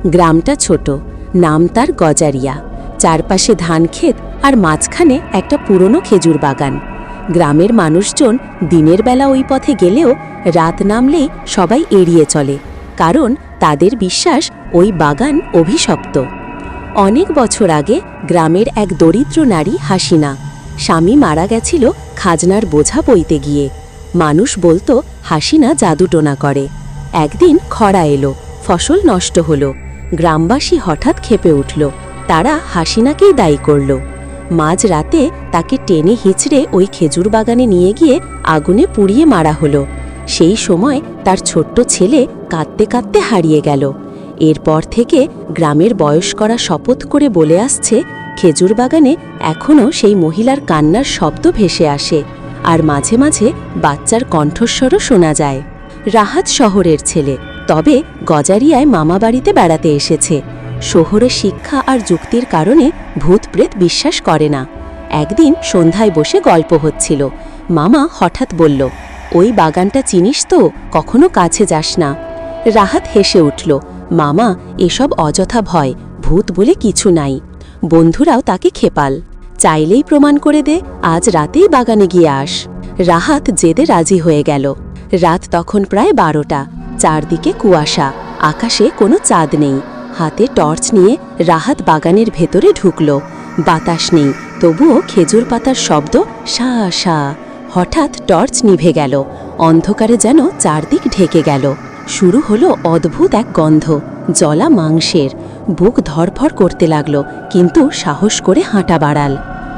গ্রামটা ছোট, নাম তার গজারিয়া। চারপাশে ধান ক্ষেত আর মাঝখানে একটা পুরনো খেজুর বাগান। গ্রামের মানুষজন দিনের বেলা ওই পথে গেলেও রাত নামলেই সবাই এড়িয়ে চলে, কারণ তাদের বিশ্বাস ওই বাগান অভিশপ্ত। অনেক বছর আগে গ্রামের এক দরিদ্র নারী হাসিনা, স্বামী মারা গেছিল খাজনার বোঝা বইতে গিয়ে। মানুষ বলতো হাসিনা জাদুটোনা করে। একদিন খরা এলো, ফসল নষ্ট হলো। গ্রামবাসী হঠাৎ ক্ষেপে উঠল, তারা হাসিনাকেই দায়ী করল। মাঝরাতে তাকে টেনে হিঁচড়ে ওই খেজুর বাগানে নিয়ে গিয়ে আগুনে পুড়িয়ে মারা হলো। সেই সময় তার ছোট্ট ছেলে কাঁদতে কাঁদতে হারিয়ে গেল। এরপর থেকে গ্রামের বয়স্করা শপথ করে বলে আসছে, খেজুর বাগানে এখনও সেই মহিলার কান্নার শব্দ ভেসে আসে, আর মাঝে মাঝে বাচ্চার কণ্ঠস্বরও শোনা যায়। রাহাত শহরের ছেলে, তবে গজারিয়ায় মামাবাড়িতে বেড়াতে এসেছে। শহরে শিক্ষা আর যুক্তির কারণে ভূত প্রেত বিশ্বাস করে না। একদিন সন্ধ্যায় বসে গল্প হচ্ছিল, মামা হঠাৎ বলল, ওই বাগানটা চিনিস তো, কখনো কাছে যাস না। রাহাত হেসে উঠল, মামা এসব অযথা ভয়, ভূত বলে কিছু নাই। বন্ধুরাও তাকে খেপাল, চাইলেই প্রমাণ করে দে, আজ রাতেই বাগানে গিয়ে আস। রাহাত জেদে রাজি হয়ে গেল। রাত তখন প্রায় 12টা, চারদিকে কুয়াশা, আকাশে কোনো চাঁদ নেই। হাতে টর্চ নিয়ে রাহাত বাগানের ভেতরে ঢুকল। বাতাস নেই, তবুও খেজুর পাতার শব্দ সা সা। হঠাৎ টর্চ নিভে গেল, অন্ধকারে যেন চারদিক ঢেকে গেল। শুরু হলো অদ্ভুত এক গন্ধ, জ্বলা মাংসের। বুক ধরফর করতে লাগলো, কিন্তু সাহস করে হাঁটা বাড়াল।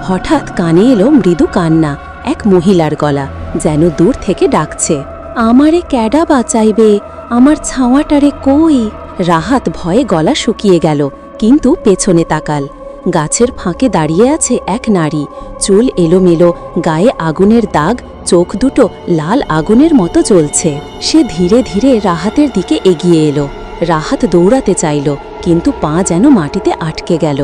হঠাৎ কানে এলো মৃদু কান্না, এক মহিলার গলা, যেন দূর থেকে ডাকছে, আমারে ক্যাডা বাঁচাইবে, আমার ছাওয়াটারে কই। রাহাত ভয়ে গলা শুকিয়ে গেল, কিন্তু পেছনে তাকাল। গাছের ফাঁকে দাঁড়িয়ে আছে এক নারী, চুল এলোমেলো, গায়ে আগুনের দাগ, চোখ দুটো লাল আগুনের মতো জ্বলছে। সে ধীরে ধীরে রাহাতের দিকে এগিয়ে এলো। রাহাত দৌড়াতে চাইল, কিন্তু পা যেন মাটিতে আটকে গেল।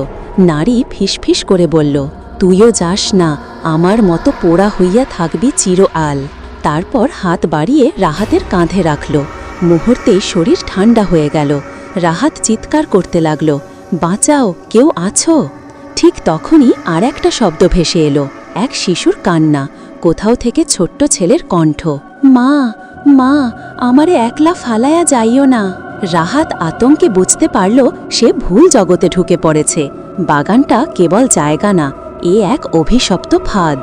নারী ফিসফিস করে বলল, তুইও যাস না, আমার মতো পোড়া হইয়া থাকবি চিরআল। তারপর হাত বাড়িয়ে রাহাতের কাঁধে রাখল। মুহূর্তেই শরীর ঠান্ডা হয়ে গেল। রাহাত চিৎকার করতে লাগল, বাঁচাও, কেউ আছো? ঠিক তখনই আর একটা শব্দ ভেসে এলো, এক শিশুর কান্না, কোথাও থেকে ছোট্ট ছেলের কণ্ঠ, মা মা, আমারে একলা ফালায়া যাইও না। রাহাত আতঙ্কে বুঝতে পারল সে ভুল জগতে ঢুকে পড়েছে। বাগানটা কেবল জায়গা না, এ এক অভিশপ্ত ফাঁদ।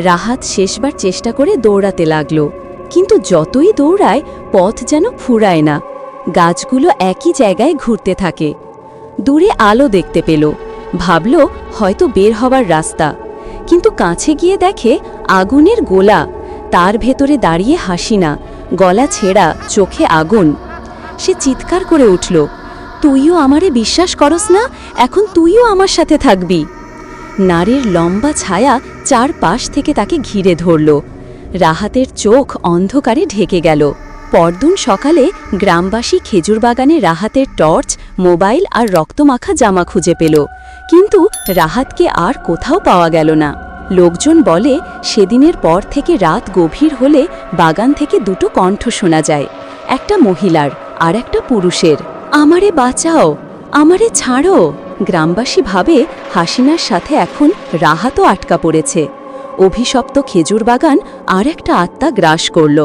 রাহাত শেষবার চেষ্টা করে দৌড়াতে লাগল, কিন্তু যতই দৌড়ায় পথ যেন ফুরায় না। গাছগুলো একই জায়গায় ঘুরতে থাকে। দূরে আলো দেখতে পেল, ভাবল হয়তো বের হবার রাস্তা, কিন্তু কাছে গিয়ে দেখে আগুনের গোলা। তার ভেতরে দাঁড়িয়ে হাসিনা, গলা ছেঁড়া, চোখে আগুন। সে চিৎকার করে উঠল, তুইও আমারে বিশ্বাস করস না, এখন তুইও আমার সাথে থাকবি। নারীর লম্বা ছায়া চারপাশ থেকে তাকে ঘিরে ধরল। রাহাতের চোখ অন্ধকারে ঢেকে গেল। পরদিন সকালে গ্রামবাসী খেজুর বাগানে রাহাতের টর্চ, মোবাইল আর রক্তমাখা জামা খুঁজে পেল, কিন্তু রাহাতকে আর কোথাও পাওয়া গেল না। লোকজন বলে সেদিনের পর থেকে রাত গভীর হলে বাগান থেকে দুটো কণ্ঠ শোনা যায়, একটা মহিলার আর একটা পুরুষের, আমারে বাঁচাও, আমারে ছাড়ো। গ্রামবাসী ভাবে হাসিনার সাথে এখন রাহাতও আটকা পড়েছে। অভিশপ্ত খেজুর বাগান আর একটা আত্মা গ্রাস করল।